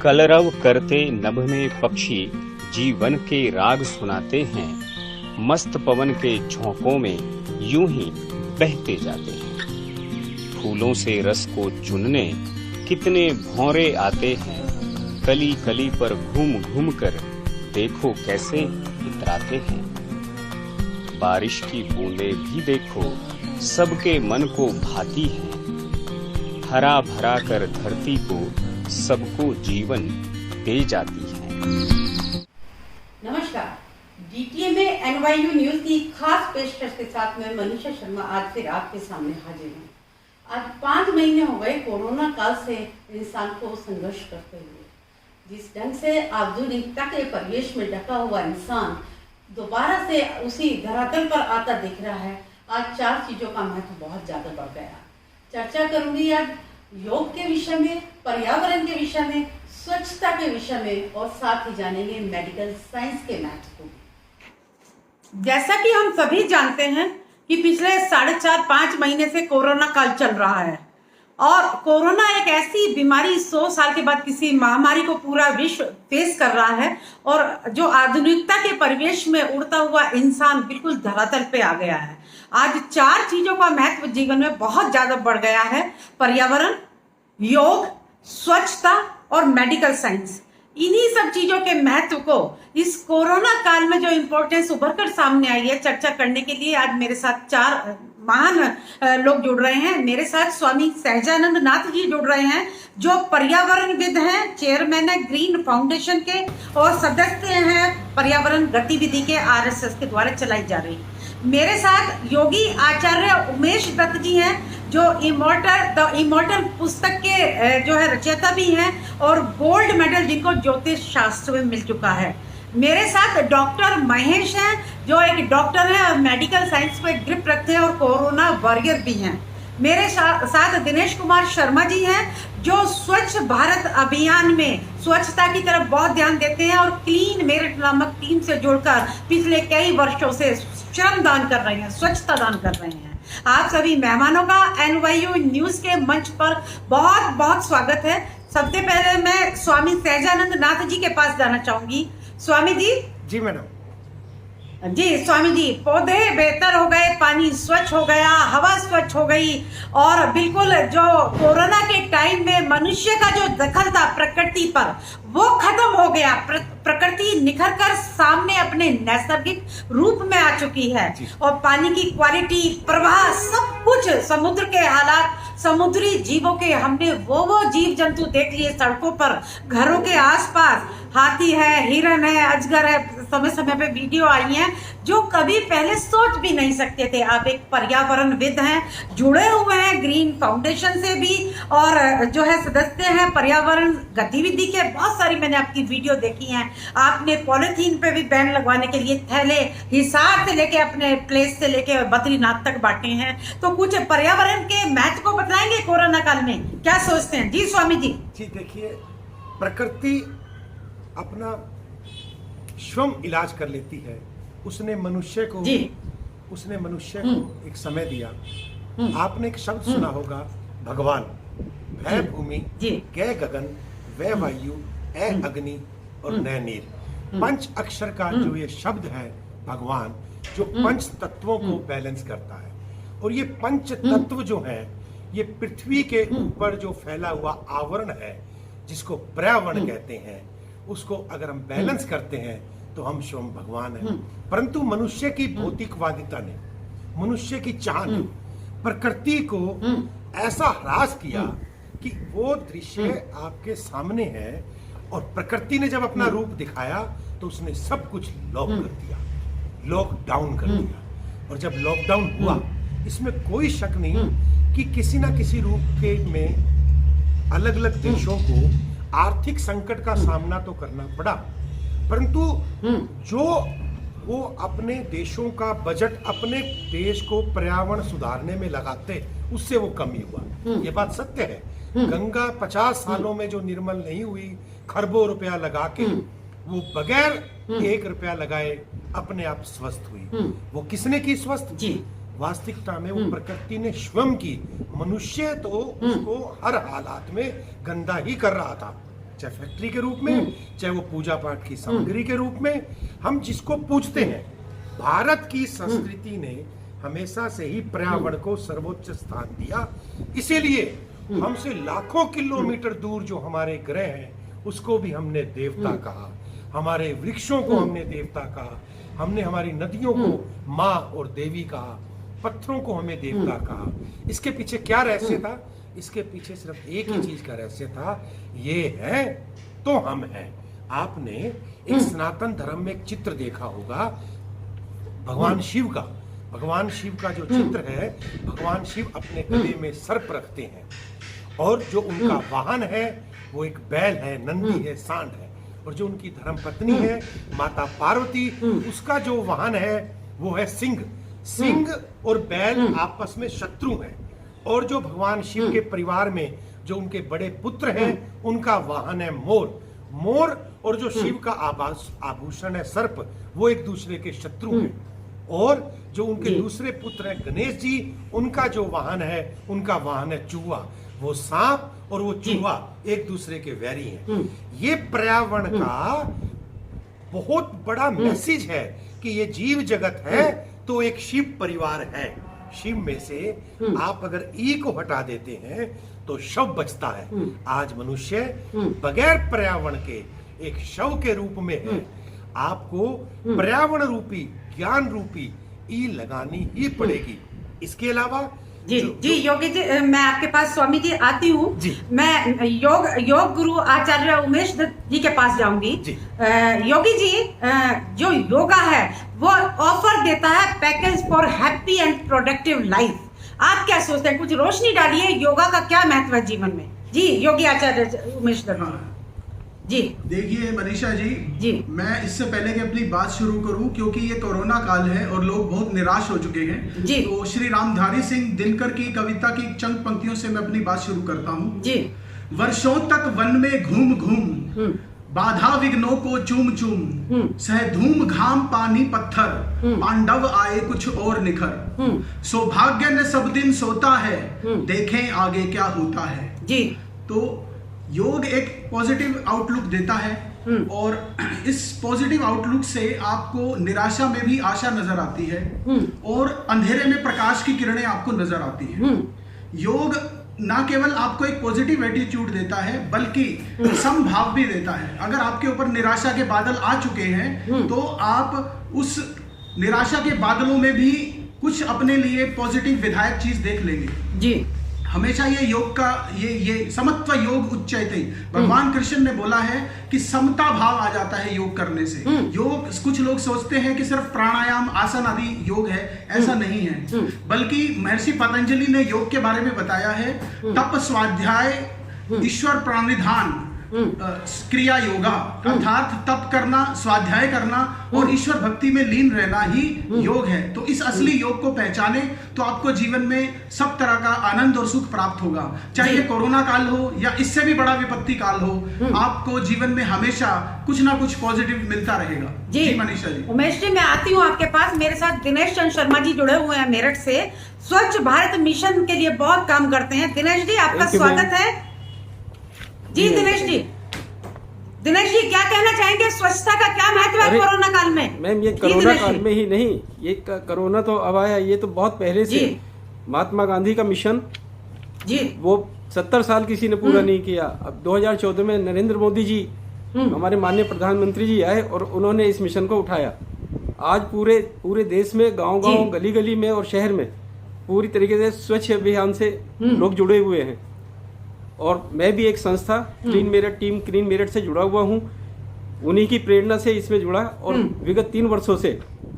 कलरव करते नभ में पक्षी जीवन के राग सुनाते हैं, मस्त पवन के झोंकों में यूं ही बहते जाते हैं। फूलों से रस को चुनने कितने भौरे आते हैं, कली कली पर घूम घूम कर देखो कैसे इतराते हैं। बारिश की बूंदें भी देखो सबके मन को भाती हैं, हरा भरा कर धरती को सबको जीवन दे जाती है। नमस्कार, डीटीए में एनवाईयू न्यूज की खास पेशकश के साथ मैं मनीषा शर्मा आज फिर आपके सामने हाजिर हूँ। आज 5 महीने हो गए कोरोना काल से इंसान को संघर्ष करते हुए। जिस ढंग से आधुनिकता के परिवेश में ढका हुआ इंसान दोबारा से उसी धरातल पर आता दिख रहा है। आज 4 चीजों का महत्व बहुत ज्यादा बढ़ गया। चर्चा करूंगी आज योग के विषय में, पर्यावरण के विषय में, स्वच्छता के विषय में और साथ ही जानेंगे मेडिकल साइंस के महत्व को। जैसा कि हम सभी जानते हैं कि पिछले 4.5 महीने से कोरोना काल चल रहा है और कोरोना एक ऐसी बीमारी 100 साल के बाद किसी महामारी को पूरा विश्व फेस कर रहा है और जो आधुनिकता के परिवेश में उड़ता हुआ इंसान बिल्कुल धरातल पे आ गया है। आज 4 चीजों का महत्व जीवन में बहुत ज्यादा बढ़ गया है: पर्यावरण, योग, स्वच्छता और मेडिकल साइंस। इन्हीं सब चीजों के महत्व को इस कोरोना काल में जो इम्पोर्टेंस उभर कर सामने आई है, चर्चा करने के लिए आज मेरे साथ 4 महान लोग जुड़ रहे हैं। मेरे साथ स्वामी सहजानंद नाथ जी जुड़ रहे हैं, जो पर्यावरणविद हैं, चेयरमैन है ग्रीन फाउंडेशन के और सदस्य हैं पर्यावरण गतिविधि के आरएसएस के द्वारा चलाई जा रही। मेरे साथ योगी आचार्य उमेश दत्त जी हैं, जो द इमॉर्टल पुस्तक के जो है रचयिता भी हैं और गोल्ड मेडल जिनको ज्योतिष शास्त्र में मिल चुका है। मेरे साथ डॉक्टर महेश हैं, जो एक डॉक्टर हैं और मेडिकल साइंस पे ग्रिप रखते हैं और कोरोना वॉरियर भी हैं। मेरे साथ दिनेश कुमार शर्मा जी हैं, जो स्वच्छ भारत अभियान में स्वच्छता की तरफ बहुत ध्यान देते हैं और क्लीन मेरिट नामक टीम से जुड़कर पिछले कई वर्षों से श्रम दान कर रहे हैं, स्वच्छता दान कर रहे हैं। आप सभी मेहमानों का एनवाईयू न्यूज के मंच पर बहुत बहुत स्वागत है। सबसे पहले मैं स्वामी सहजानंद नाथ जी के पास जाना चाहूंगी। स्वामी जी। जी मैडम। जी स्वामी जी, पौधे बेहतर हो गए, पानी स्वच्छ हो गया, हवा स्वच्छ हो गई और बिल्कुल जो कोरोना के टाइम में मनुष्य का जो दखल था प्रकृति पर वो खत्म हो गया। प्रकृति निखर कर सामने अपने नैसर्गिक रूप में आ चुकी है और पानी की क्वालिटी, प्रवाह, सब कुछ, समुद्र के हालात, समुद्री जीवों के, हमने वो जीव जंतु देख लिए सड़कों पर, घरों के आसपास। हाथी है, हिरन है, अजगर है, समय समय पे वीडियो आई हैं जो कभी पहले सोच भी नहीं सकते थे। आप एक पर्यावरणविद हैं, जुड़े हुए हैं ग्रीन फाउंडेशन से भी और जो है सदस्य हैं पर्यावरण गतिविधि के। बहुत सारी मैंने आपकी वीडियो देखी हैं। आपने पॉलिथीन पे भी बैन लगवाने के लिए थैले हिसार से लेके अपने प्लेस से लेके बद्रीनाथ तक बांटे हैं। तो कुछ पर्यावरण के महत्व को बताएंगे कोरोना काल में, क्या सोचते हैं? जी स्वामी जी। जी देखिए, प्रकृति अपना स्वयं इलाज कर लेती है। उसने मनुष्य को एक समय दिया। आपने एक शब्द सुना होगा, भगवान। भय भूमि, कै गगन, वै वायु, ऐ अग्नि और नै नीर। 5 अक्षर का जो ये शब्द है भगवान, जो 5 तत्वों को बैलेंस करता है। और ये 5 तत्व जो है, ये पृथ्वी के ऊपर जो फैला हुआ आवरण है, जिसको पर्यावरण कहते हैं, उसको अगर हम बैलेंस करते हैं तो हम स्वयं भगवान हैं। परंतु मनुष्य की भौतिकवादिता ने, मनुष्य की चाह ने प्रकृति को ऐसा ह्रास किया कि वो दृश्य आपके सामने है और प्रकृति ने जब अपना रूप दिखाया तो उसने सब कुछ लॉक कर दिया, लॉकडाउन कर दिया। और जब लॉकडाउन हुआ, इसमें कोई शक नहीं कि किसी ना किसी रूप के में अलग अलग देशों को आर्थिक संकट का सामना तो करना पड़ा, परंतु जो वो अपने देशों का बजट अपने देश को पर्यावरण सुधारने में लगाते, उससे वो कमी हुआ। ये बात सत्य है। गंगा 50 सालों में जो निर्मल नहीं हुई, खरबों रुपया लगा के, वो बगैर 1 रुपया लगाए अपने आप स्वस्थ हुई। वो किसने की स्वस्थ? वास्तविकता में वो प्रकृति ने स्वयं की। मनुष्य तो उसको हर हालात में गंदा ही कर रहा था। चाहे फैक्ट्री के रूप में, चाहे वो पूजा पाठ की सामग्री के रूप में, हम जिसको पूजते हैं। भारत की संस्कृति ने हमेशा से ही पर्यावरण को सर्वोच्च स्थान दिया। इसीलिए हमसे लाखों किलोमीटर दूर जो हमारे ग्रह हैं उसको भी हमने देवता कहा, हमारे वृक्षों को हमने देवता कहा, हमने हमारी नदियों को माँ और देवी कहा, पत्थरों को हमें देवता कहा। इसके पीछे क्या रहस्य था? इसके पीछे सिर्फ एक ही चीज का रहस्य था, ये है तो हम हैं। आपने एक सनातन धर्म में एक चित्र देखा होगा भगवान शिव का। भगवान शिव का जो चित्र है, भगवान शिव अपने गले में सर्प रखते हैं और जो उनका वाहन है वो एक बैल है, नंदी है, सांड है। और जो उनकी धर्म पत्नी है माता पार्वती, उसका जो वाहन है वो है सिंह। सिंह और बैल आपस में शत्रु हैं। और जो भगवान शिव के परिवार में जो उनके बड़े पुत्र हैं उनका वाहन है मोर। मोर और जो शिव का आभूषण है सर्प, वो एक दूसरे के शत्रु हैं। और जो उनके दूसरे पुत्र हैं गणेश जी, उनका जो वाहन है उनका वाहन है चूहा। वो सांप और वो चूहा एक दूसरे के वैरी हैं। ये पर्यावरण का बहुत बड़ा मैसेज है कि ये जीव जगत है तो एक शिव परिवार है। शिव में से आप अगर ई को हटा देते हैं तो शव बचता है। आज मनुष्य बगैर पर्यावरण के एक शव के रूप में है। आपको पर्यावरण रूपी, ज्ञान रूपी ई लगानी ही पड़ेगी। इसके अलावा जी योगी जी, मैं आपके पास स्वामी जी आती हूँ। मैं योग गुरु आचार्य उमेश दत्त जी के पास जाऊंगी। योगी जी, जो योगा है वो ऑफर देता है package for happy and productive life. आप क्या सोचते हैं? कुछ रोशनी डालिए, योगा का क्या महत्व है जीवन में? जी योगी आचार्य उमेश दत्त जी। देखिए मनीषा जी, मैं इससे पहले कि अपनी बात शुरू करूं, क्योंकि ये कोरोना काल है और लोग बहुत निराश हो चुके हैं जी। तो श्री रामधारी सिंह दिनकर की कविता की चंद पंक्तियों से मैं अपनी बात शुरू करता हूं जी। वर्षों तक वन में घूम घूम, बाधा विघ्नों को चूम चूम, सह धूम घाम पानी पत्थर, पांडव आए कुछ और निखर, सौभाग्य ने सब दिन सोता है, देखें आगे क्या होता है जी। तो योग एक पॉजिटिव आउटलुक देता है और इस पॉजिटिव आउटलुक से आपको निराशा में भी आशा नजर आती है और अंधेरे में प्रकाश की किरणें आपको नजर आती है। योग ना केवल आपको एक पॉजिटिव एटीट्यूड देता है बल्कि समभाव भी देता है। अगर आपके ऊपर निराशा के बादल आ चुके हैं तो आप उस निराशा के बादलों में भी कुछ अपने लिए पॉजिटिव विधायक चीज देख लेंगे जी। हमेशा ये योग का ये समत्व योग उच्चैते, भगवान कृष्ण ने बोला है कि समता भाव आ जाता है योग करने से। योग, कुछ लोग सोचते हैं कि सिर्फ प्राणायाम आसन आदि योग है, ऐसा नहीं है। बल्कि महर्षि पतंजलि ने योग के बारे में बताया है, तप स्वाध्याय ईश्वर प्राणिधान क्रिया योगा, अर्थात तप करना, स्वाध्याय करना और ईश्वर भक्ति में लीन रहना ही योग है। तो इस असली योग को पहचाने तो आपको जीवन में सब तरह का आनंद और सुख प्राप्त होगा। चाहे कोरोना काल हो या इससे भी बड़ा विपत्ति काल हो, आपको जीवन में हमेशा कुछ ना कुछ पॉजिटिव मिलता रहेगा जी। मनीषा जी, उमेश जी, मैं आती हूँ आपके पास। मेरे साथ दिनेश चंद्र शर्मा जी जुड़े हुए हैं मेरठ से, स्वच्छ भारत मिशन के लिए बहुत काम करते हैं। दिनेश जी, आपका स्वागत है जी। दिनेश जी, क्या कहना चाहेंगे? स्वच्छता का क्या महत्व है कोरोना काल में? मैम, ये कोरोना काल में ही नहीं, ये कोरोना तो अब आया, ये तो बहुत पहले से महात्मा गांधी का मिशन जी, वो 70 साल किसी ने पूरा नहीं किया। अब 2014 में नरेंद्र मोदी जी, हमारे माननीय प्रधानमंत्री जी आए और उन्होंने इस मिशन को उठाया। आज पूरे देश में, गांव-गांव, गली-गली में और शहर में पूरी तरीके से स्वच्छ अभियान से लोग जुड़े हुए हैं। और मैं भी एक संस्था clean Meerut, team clean Meerut से जुड़ा हुआ हूँ। उन्हीं की प्रेरणा से इसमें जुड़ा और विगत 3 वर्षों से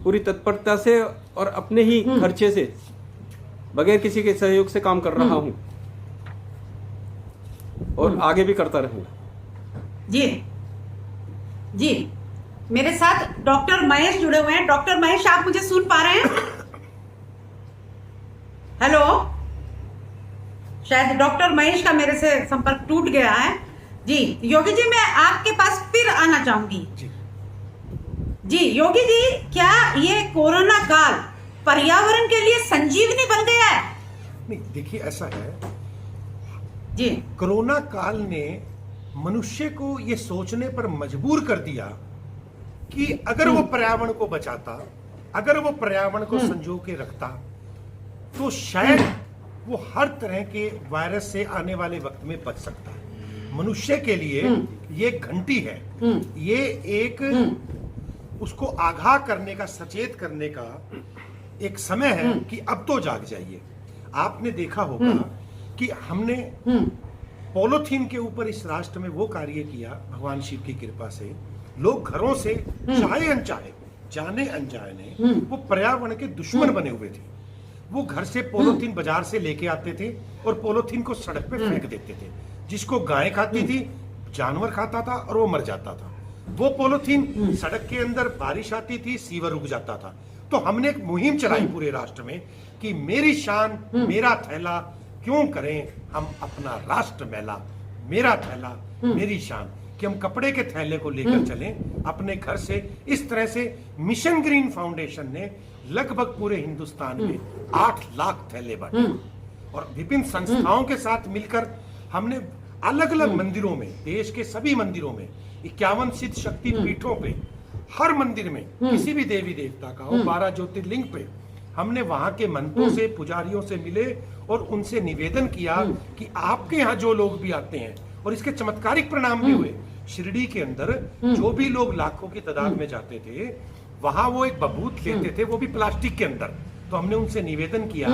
पूरी तत्परता से और अपने ही खर्चे से, बगैर किसी के सहयोग से काम कर रहा हूँ और आगे भी करता रहूंगा जी। मेरे साथ डॉक्टर महेश जुड़े हुए हैं। डॉक्टर महेश, आप मुझे सुन पा रहे हैं? हेलो, शायद डॉक्टर महेश का मेरे से संपर्क टूट गया है जी। योगी जी, मैं आपके पास फिर आना चाहूंगी जी। योगी जी, क्या ये कोरोना काल पर्यावरण के लिए संजीवनी बन गया है? नहीं, देखिए ऐसा है जी, कोरोना काल ने मनुष्य को ये सोचने पर मजबूर कर दिया कि अगर वो पर्यावरण को बचाता, अगर वो पर्यावरण को संजो के रखता, तो शायद वो हर तरह के वायरस से आने वाले वक्त में बच सकता है। मनुष्य के लिए ये घंटी है, ये एक उसको आगाह करने का, सचेत करने का एक समय है कि अब तो जाग जाइए। आपने देखा होगा कि हमने पॉलीथीन के ऊपर इस राष्ट्र में वो कार्य किया, भगवान शिव की कृपा से लोग घरों से चाहे अनचाहे, जाने अनजाने वो पर्यावरण के दुश्मन बने हुए थे। वो घर से पॉलीथीन बाजार से लेके आते थे और पॉलीथीन को सड़क पे फेंक देते थे, जिसको गाय खाती थी, जानवर खाता था और वो मर जाता था। वो पॉलीथीन सड़क के अंदर बारिश आती थी, सीवर रुक जाता था। तो हमने एक मुहिम चलाई पूरे राष्ट्र में कि मेरी शान मेरा थैला, क्यों करें हम अपना राष्ट्र मैला, मेरा थैला मेरी शान, कि हम कपड़े के थैले को लेकर चलें अपने घर से। इस तरह से मिशन ग्रीन फाउंडेशन ने लगभग पूरे हिंदुस्तान में 8 लाख थैले बांटे और विभिन्न संस्थाओं के साथ मिलकर हमने अलग अलग मंदिरों में, देश के सभी मंदिरों में, 51 सिद्ध शक्ति पीठों पे, हर मंदिर में किसी भी देवी देवता का हो, 12 ज्योतिर्लिंग पे हमने वहां के मंत्रों से, पुजारियों से मिले और उनसे निवेदन किया कि आपके यहाँ जो लोग भी आते हैं, और इसके चमत्कारिक परिणाम भी हुए। शिरडी के अंदर जो भी लोग लाखों की तादाद में जाते थे, वहां वो एक बबूत लेते थे, वो भी प्लास्टिक के अंदर। तो हमने उनसे निवेदन किया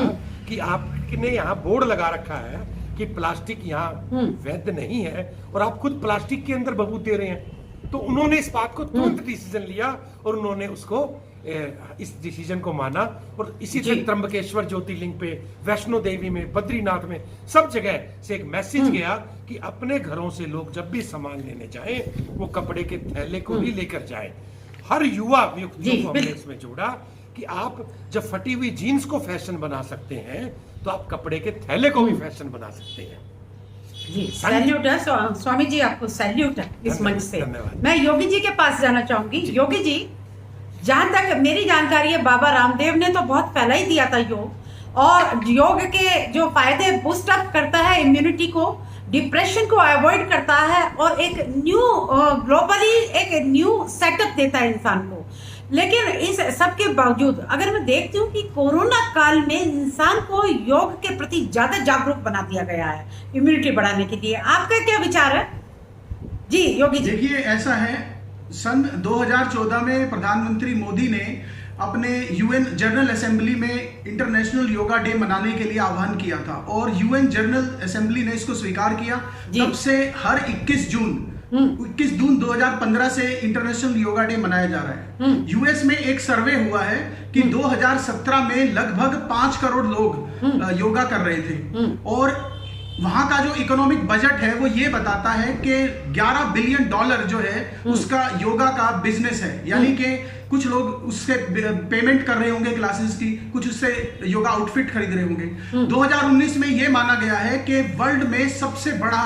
कि आपने यहाँ बोर्ड लगा रखा है कि प्लास्टिक यहाँ वैध नहीं है और आप खुद प्लास्टिक के अंदर बबूत दे रहे हैं। तो उन्होंने इस बात को तुरंत डिसीजन लिया और उन्होंने उसको इस डिसीजन को माना और इसी तरह त्र्यंबकेश्वर ज्योतिर्लिंग पे, वैष्णो देवी में, बद्रीनाथ में, सब जगह से एक मैसेज गया कि अपने घरों से लोग जब भी सामान लेने जाएं, वो कपड़े के थैले को ही लेकर जाएं। हर युवा व्यक्तियों को हमने इसमें जोड़ा कि आप जब फटी हुई जीन्स को फैशन बना सकते हैं, तो आप कपड़े के थैले को भी फैशन बना सकते हैं। जी, सैल्यूट है स्वामी जी, आपको सैल्यूट है इस मंच से। मैं योगी जी के पास जाना चाहूंगी। योगी जी, जहां तक मेरी जानकारी है, बाबा रामदेव ने तो बहुत फैला ही दिया था योग, और योग के जो फायदे बूस्ट अप करता है इम्यूनिटी को, डिप्रेशन को अवॉइड करता है और एक न्यू ग्लोबली एक न्यू सेटअप देता है इंसान को। लेकिन इस सब के बावजूद अगर मैं देखती हूँ कि कोरोना काल में इंसान को योग के प्रति ज्यादा जागरूक बना दिया गया है इम्यूनिटी बढ़ाने के लिए, आपका क्या विचार है? जी योगी जी। देखिए, ऐसा है, सन 2014 में प्रधानमंत्री मोदी ने अपने यूएन जनरल असेंबली में इंटरनेशनल योगा डे मनाने के लिए आह्वान किया था और यूएन जनरल असेंबली ने इसको स्वीकार किया। तब से हर 21 जून 2015 से इंटरनेशनल योगा डे मनाया जा रहा है। यूएस में एक सर्वे हुआ है कि 2017 में लगभग 5 करोड़ लोग योगा कर रहे थे और वहां का जो इकोनॉमिक बजट है वो ये बताता है कि $11 बिलियन जो है उसका योगा का बिजनेस है। यानी कि कुछ लोग उससे पेमेंट कर रहे होंगे क्लासेस की, कुछ उससे योगा आउटफिट खरीद रहे होंगे। 2019 में ये माना गया है कि वर्ल्ड में सबसे बड़ा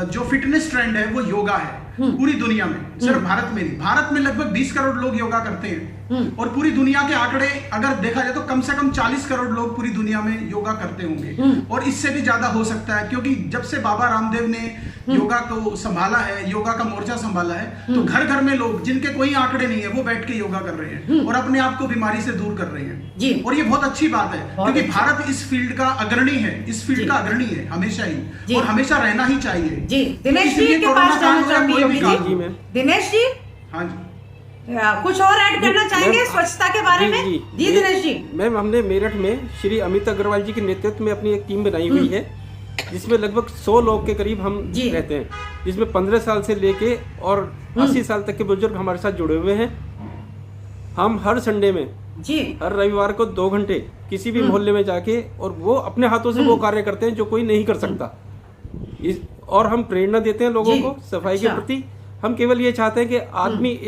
जो फिटनेस ट्रेंड है वो योगा है पूरी दुनिया में, सिर्फ भारत में नहीं। भारत में लगभग 20 करोड़ लोग योगा करते हैं और पूरी दुनिया के आंकड़े अगर देखा जाए तो कम से कम 40 करोड़ लोग पूरी दुनिया में योगा करते होंगे और इससे भी ज्यादा हो सकता है, क्योंकि जब से बाबा रामदेव ने योगा को संभाला है, योगा का मोर्चा संभाला है, तो घर घर में लोग जिनके कोई आंकड़े नहीं है वो बैठ के योगा कर रहे हैं और अपने आप को बीमारी से दूर कर रहे हैं जी। और ये बहुत अच्छी बात है क्योंकि भारत इस फील्ड का अग्रणी है, इस फील्ड का अग्रणी है हमेशा ही, और हमेशा रहना ही चाहिए जी। दिनेश जी के पास जाना चाहूंगी। दिनेश जी, हाँ जी, कुछ और ऐड करना चाहेंगे स्वच्छता के बारे में? जी दिनेश जी। मैम, हमने मेरठ में श्री अमित अग्रवाल जी के नेतृत्व में अपनी एक टीम बनाई हुई है जिसमें लगभग 100 लोग के करीब हम रहते हैं, जिसमें 15 साल से लेके और 80 साल तक के बुजुर्ग हमारे साथ जुड़े हुए हैं। हम हर संडे में जी, हर रविवार को 2 घंटे किसी भी मोहल्ले में जाके और वो अपने हाथों से वो कार्य करते हैं जो कोई नहीं कर सकता, और हम प्रेरणा देते हैं लोगों को सफाई के प्रति। हम केवल ये चाहते हैं कि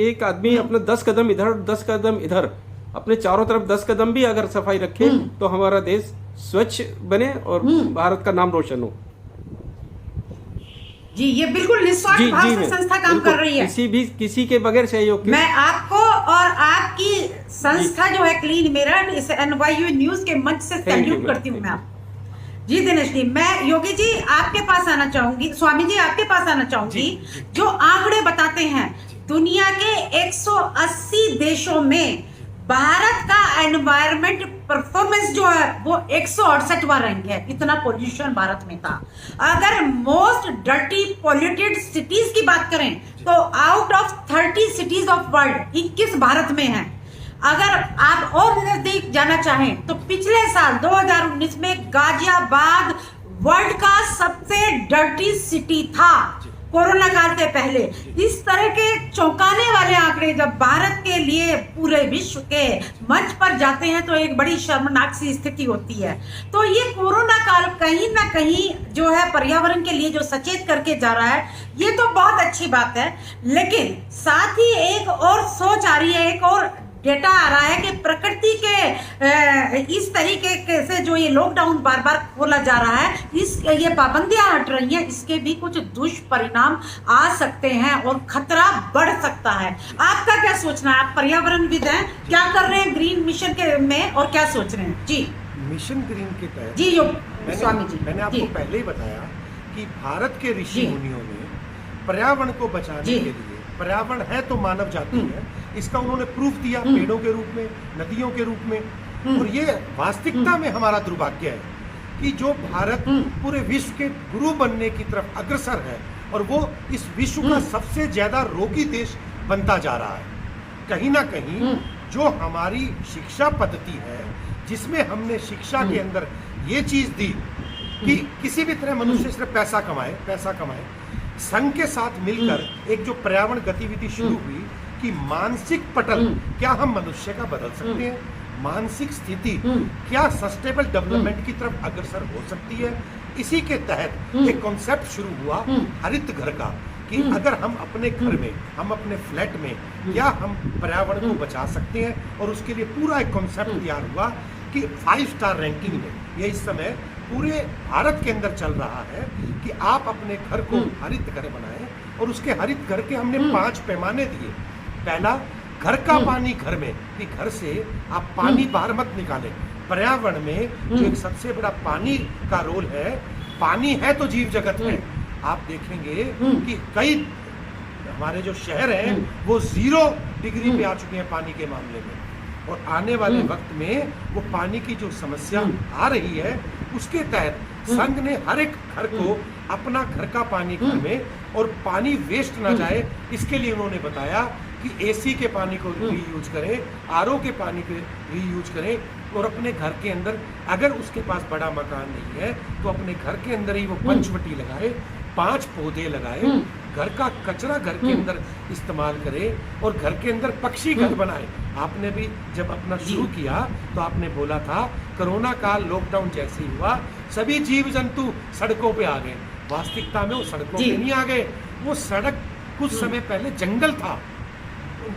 एक आदमी अपना 10 कदम इधर 10 कदम इधर, अपने चारों तरफ 10 कदम भी अगर सफाई रखे तो हमारा देश स्वच्छ बने और भारत का नाम रोशन हो। जी, ये बिल्कुल निस्वार्थ भाव से संस्था काम कर रही है, किसी के बगैर सहयोग के। मैं आपको और आपकी संस्था जो है क्लीन मेरठ, इस NYU न्यूज के मंच से सैल्यूट करती हूँ मैं आपको। जी दिनेश जी, मैं योगी जी आपके पास आना चाहूंगी, स्वामी जी आपके पास आना चाहूंगी। जो आंकड़े बताते हैं दुनिया के 180 देशों में भारत का एनवायरमेंट परफॉर्मेंस जो है वो 168वां रैंक है। इतना पोल्यूशन भारत में था। अगर मोस्ट डर्टी पॉल्यूटेड सिटीज की बात करें तो out of 30 cities of world 21 Bharat में है। अगर आप और नजदीक जाना चाहें तो पिछले साल 2019 में गाजियाबाद वर्ल्ड का सबसे डर्टी सिटी था, कोरोना काल से पहले। इस तरह के चौंकाने वाले आंकड़े जब भारत के लिए पूरे विश्व के मंच पर जाते हैं तो एक बड़ी शर्मनाक सी स्थिति होती है। तो ये कोरोना काल कहीं ना कहीं जो है पर्यावरण के लिए जो सचेत करके जा रहा है, ये तो बहुत अच्छी बात है। लेकिन साथ ही एक और सोच आ रही है, एक और डेटा आ रहा है कि प्रकृति के इस तरीके से जो ये लॉकडाउन बार बार खोला जा रहा है, ये पाबंदियां हट रही हैं, इसके भी कुछ दुष्परिणाम आ सकते हैं और खतरा बढ़ सकता है। आपका क्या सोचना है? आप पर्यावरणविद हैं, क्या कर रहे हैं ग्रीन मिशन के में और क्या सोच रहे हैं? जी, मिशन ग्रीन के तहत जी स्वामी जी, मैंने आपको पहले ही बताया कि भारत के ऋषि मुनियों ने पर्यावरण को बचाने के लिए, पर्यावरण है तो मानव जाति है, इसका उन्होंने प्रूफ दिया पेड़ों के रूप में, नदियों के रूप में। और ये वास्तविकता में हमारा दुर्भाग्य है कि जो भारत पूरे विश्व के गुरु बनने की तरफ अग्रसर है और वो इस विश्व का सबसे ज्यादा रोगी देश बनता जा रहा है। कहीं ना कहीं जो हमारी शिक्षा पद्धति है, जिसमें हमने शिक्षा के अंदर ये चीज दी कि किसी भी तरह मनुष्य सिर्फ पैसा कमाए, संघ के साथ मिलकर एक जो पर्यावरण गतिविधि शुरू हुई कि मानसिक पटल क्या हम मनुष्य का बदल सकते हैं, मानसिक स्थिति क्या सस्टेनेबल डेवलपमेंट की तरफ अग्रसर हो सकती है। इसी के तहत एक कॉन्सेप्ट शुरू हुआ हरित घर का, कि अगर हम अपने घर में, हम अपने फ्लैट में क्या हम पर्यावरण को बचा सकते हैं। और उसके लिए पूरा एक कॉन्सेप्ट तैयार हुआ कि 5 स्टार रैंकिंग में ये इस समय पूरे भारत के अंदर चल रहा है कि आप अपने घर को हरित घर बनाएं। और उसके हरित घर के हमने 5 पैमाने दिए। पहला, घर का पानी घर में, कि घर से आप पानी बाहर मत निकालें। पर्यावरण में जो एक सबसे बड़ा पानी का रोल है, पानी है तो जीव जगत है। आप देखेंगे कि कई हमारे जो शहर हैं वो 0 डिग्री पे आ चुके हैं पानी के मामले में। और आने वाले वक्त में वो पानी की जो समस्या आ रही है, उसके तहत संघ ने हर एक घर को अपना घर का पानी घर में, और पानी वेस्ट ना जाए इसके लिए उन्होंने बताया कि एसी के पानी को रीयूज करें, आरओ के पानी को रीयूज करें। और अपने घर के अंदर अगर उसके पास बड़ा मकान नहीं है तो अपने घर के अंदर ही वो पंचवटी लगाए, 5 पौधे लगाए, घर का कचरा घर के अंदर इस्तेमाल करे और घर के अंदर पक्षी घर बनाए। आपने भी जब अपना शुरू किया तो आपने बोला था कोरोना काल लॉकडाउन जैसे ही हुआ सभी जीव जंतु सड़कों पे आ गए। वास्तविकता में वो सड़कों पे नहीं आ गए, वो सड़क कुछ समय पहले जंगल था,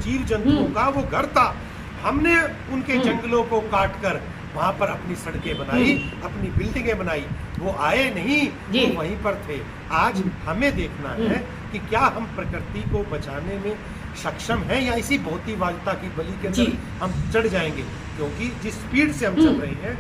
जीव जंतुओं का वो घर था। हमने उनके जंगलों को काट कर वहां पर अपनी सड़कें बनाई, अपनी बिल्डिंगें बनाई। वो आए नहीं, वो वहीं पर थे। आज हमें देखना है कि क्या हम प्रकृति को बचाने में सक्षम हैं या इसी भौतिकवादिता की बलि के अंदर हम चढ़ जाएंगे। क्योंकि जिस स्पीड से हम चल रहे हैं,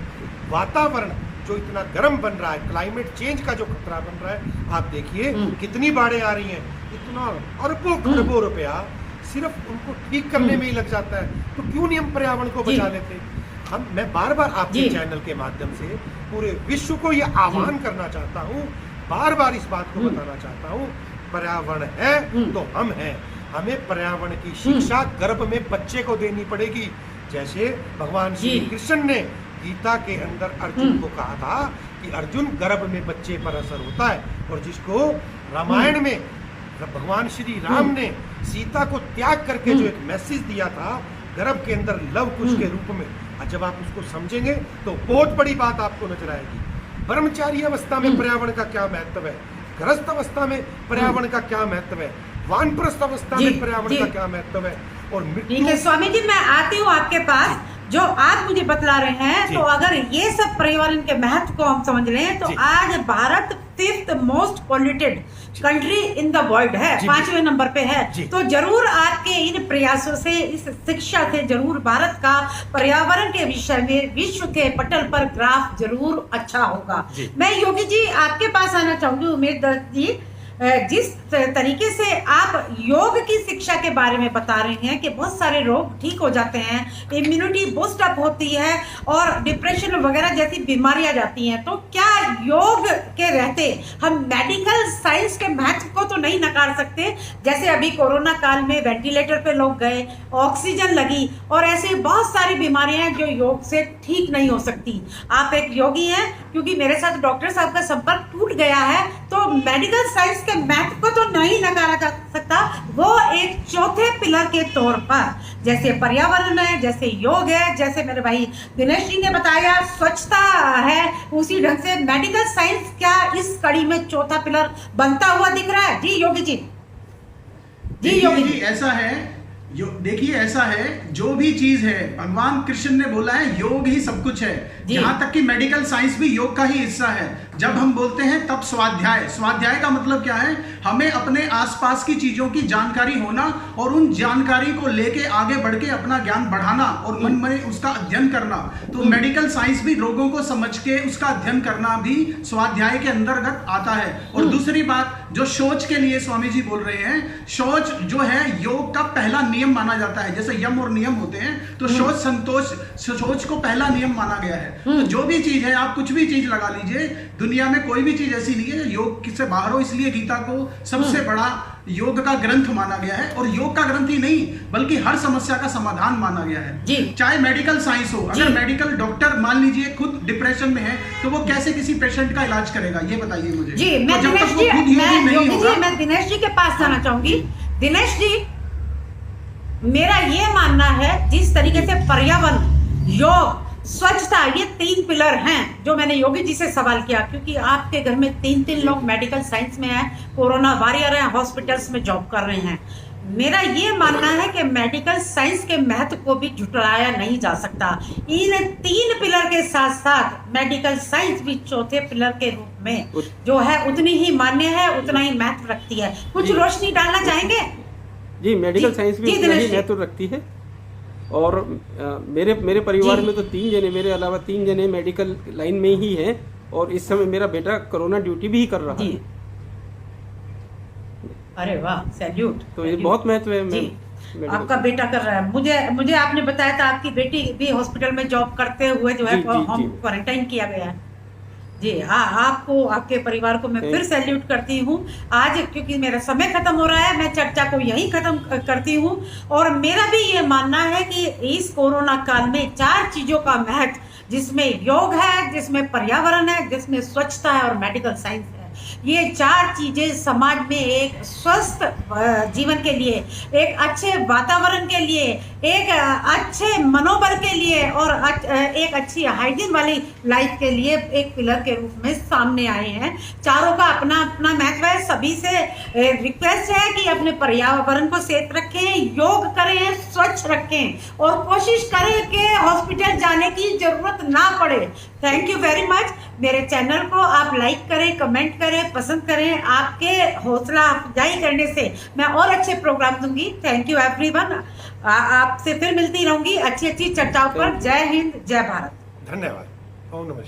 वातावरण जो इतना गर्म बन रहा है, क्लाइमेट चेंज का जो खतरा बन रहा है, आप देखिए कितनी बाढ़ें आ रही हैं। इतना अरबों खरबों रुपया सिर्फ उनको ठीक करने में ही लग जाता है। तो क्यों नहीं हम पर्यावरण को बचा लेते? मैं बार बार आपके चैनल के माध्यम से पूरे विश्व को ये आह्वान करना चाहता हूँ, बार बार इस बात को बताना चाहता हूँ, पर्यावरण है तो हम हैं। हमें पर्यावरण की शिक्षा गर्भ में बच्चे को देनी पड़ेगी। जैसे भगवान श्री कृष्ण ने गीता के अंदर अर्जुन को कहा था कि अर्जुन गर्भ में बच्चे पर असर होता है। और जिसको रामायण में भगवान श्री राम ने सीता को त्याग करके जो एक मैसेज दिया था गर्भ के अंदर लव कुश के रूप में, जब आप उसको समझेंगे तो बहुत बड़ी बात आपको नजर आएगी। ब्रह्मचारी अवस्था में पर्यावरण का क्या महत्व है, गृहस्थ अवस्था में पर्यावरण का क्या महत्व है, वानप्रस्थ अवस्था में पर्यावरण का क्या महत्व है। और ठीक है स्वामी जी, मैं आती हूँ आपके पास। जो आप मुझे बतला रहे हैं, तो अगर ये सब पर्यावरण के महत्व को हम समझ लें तो आज Bharat 5th most polluted country in the world है, 5वें नंबर पे है। तो जरूर आपके इन प्रयासों से, इस शिक्षा से जरूर भारत का पर्यावरण के विषय में विश्व के पटल पर ग्राफ जरूर अच्छा होगा। मैं योगी जी आपके पास आना चाहूंगी उमेश दत्त जी, जिस तरीके से आप योग की शिक्षा के बारे में बता रहे हैं कि बहुत सारे रोग ठीक हो जाते हैं, इम्यूनिटी बूस्ट अप होती है और डिप्रेशन वगैरह जैसी बीमारियां जाती हैं, तो क्या योग के रहते हम मेडिकल साइंस के महत्व को तो नहीं नकार सकते? जैसे अभी कोरोना काल में वेंटिलेटर पे लोग गए, ऑक्सीजन लगी और ऐसे बहुत सारी बीमारियां जो योग से ठीक नहीं हो सकती। आप एक योगी हैं, क्योंकि मेरे साथ डॉक्टर साहब का संपर्क टूट गया है, तो मेडिकल साइंस के महत्व को तो नहीं नकारा जा सकता। वो एक चौथे पिलर के तौर पर जैसे पर्यावरण है, जैसे योग है, जैसे मेरे भाई दिनेश जी ने बताया स्वच्छता है, उसी ढंग से मेडिकल साइंस क्या इस कड़ी में चौथा पिलर बनता हुआ दिख रहा है? जी योगी जी। जी योगी जी, ऐसा है, देखिए ऐसा है, जो भी चीज है भगवान कृष्ण ने बोला है योग ही सब कुछ है। यहाँ तक कि मेडिकल साइंस भी योग का ही हिस्सा है। जब हम बोलते हैं तब स्वाध्याय का मतलब क्या है? हमें अपने आसपास की चीजों की जानकारी होना और उन जानकारी को लेके आगे बढ़ के अपना ज्ञान बढ़ाना और मन में उसका अध्ययन करना। तो मेडिकल साइंस भी रोगों को समझ के उसका अध्ययन करना भी स्वाध्याय के अंतर्गत आता है। और दूसरी बात, जो शौच के लिए स्वामी जी बोल रहे हैं, शौच जो है योग का पहला नियम माना जाता है। जैसे यम और नियम होते हैं, तो शौच को पहला नियम माना गया है। तो जो भी चीज है, आप कुछ भी चीज लगा लीजिए, दुनिया में कोई भी चीज ऐसी नहीं है जो योग से बाहर हो। इसलिए गीता को सबसे बड़ा योग का ग्रंथ माना गया है, और योग का ग्रंथ ही नहीं बल्कि हर समस्या का समाधान माना गया है। चाहे मेडिकल साइंस हो, अगर मेडिकल डॉक्टर मान लीजिए खुद डिप्रेशन में है, तो वो कैसे किसी पेशेंट का इलाज करेगा, ये बताइए मुझे। जी मैं दिनेश जी के पास जाना चाहूंगी। दिनेश जी, मेरा ये मानना है जिस तरीके से पर्यावरण, योग, स्वच्छता, ये 3 पिलर हैं जो मैंने योगी जी से सवाल किया, क्योंकि आपके घर में 3 लोग मेडिकल साइंस में हैं, कोरोना वॉरियर हैं, हॉस्पिटल्स में जॉब कर रहे हैं। मेरा ये मानना है कि मेडिकल साइंस के महत्व को भी झुठलाया नहीं जा सकता। इन 3 पिलर के साथ साथ मेडिकल साइंस भी चौथे पिलर के रूप में जो है उतनी ही मान्य है, उतना ही महत्व रखती है। कुछ रोशनी डालना चाहेंगे? जी, मेडिकल साइंस भी उतना ही महत्व रखती है। और मेरे परिवार में तो 3 जने, मेरे अलावा 3 जने मेडिकल लाइन में ही हैं, और इस समय मेरा बेटा कोरोना ड्यूटी भी कर रहा है। अरे वाह, सैल्यूट। तो ये बहुत महत्व है। आपका बेटा कर रहा है। मुझे आपने बताया था आपकी बेटी भी हॉस्पिटल में जॉब करते हुए जो है होम क्वारंटाइन किया गया है। जी हाँ, आपको, आपके परिवार को मैं फिर सैल्यूट करती हूँ। आज क्योंकि मेरा समय खत्म हो रहा है, मैं चर्चा को यहीं खत्म करती हूँ। और मेरा भी ये मानना है कि इस कोरोना काल में 4 चीजों का महत्व, जिसमें योग है, जिसमें पर्यावरण है, जिसमें स्वच्छता है और मेडिकल साइंस है, ये 4 चीजें समाज में एक स्वस्थ जीवन के लिए, एक अच्छे वातावरण के लिए, एक अच्छे मनोबल के लिए और एक अच्छी हाइजीन वाली लाइफ के लिए एक पिलर के रूप में सामने आए हैं। चारों का अपना अपना महत्व है। सभी से रिक्वेस्ट है कि अपने पर्यावरण को सेफ रखें, योग करें, स्वच्छ रखें और कोशिश करें कि हॉस्पिटल जाने की जरूरत ना पड़े। Thank you very much. मेरे चैनल को आप लाइक करें, कमेंट करें, पसंद करें। आपके हौसला अफजाई करने से मैं और अच्छे प्रोग्राम दूंगी। Thank you everyone. आपसे फिर मिलती रहूंगी अच्छी अच्छी चर्चाओं पर। जय हिंद, जय भारत। धन्यवाद। ओम नमः।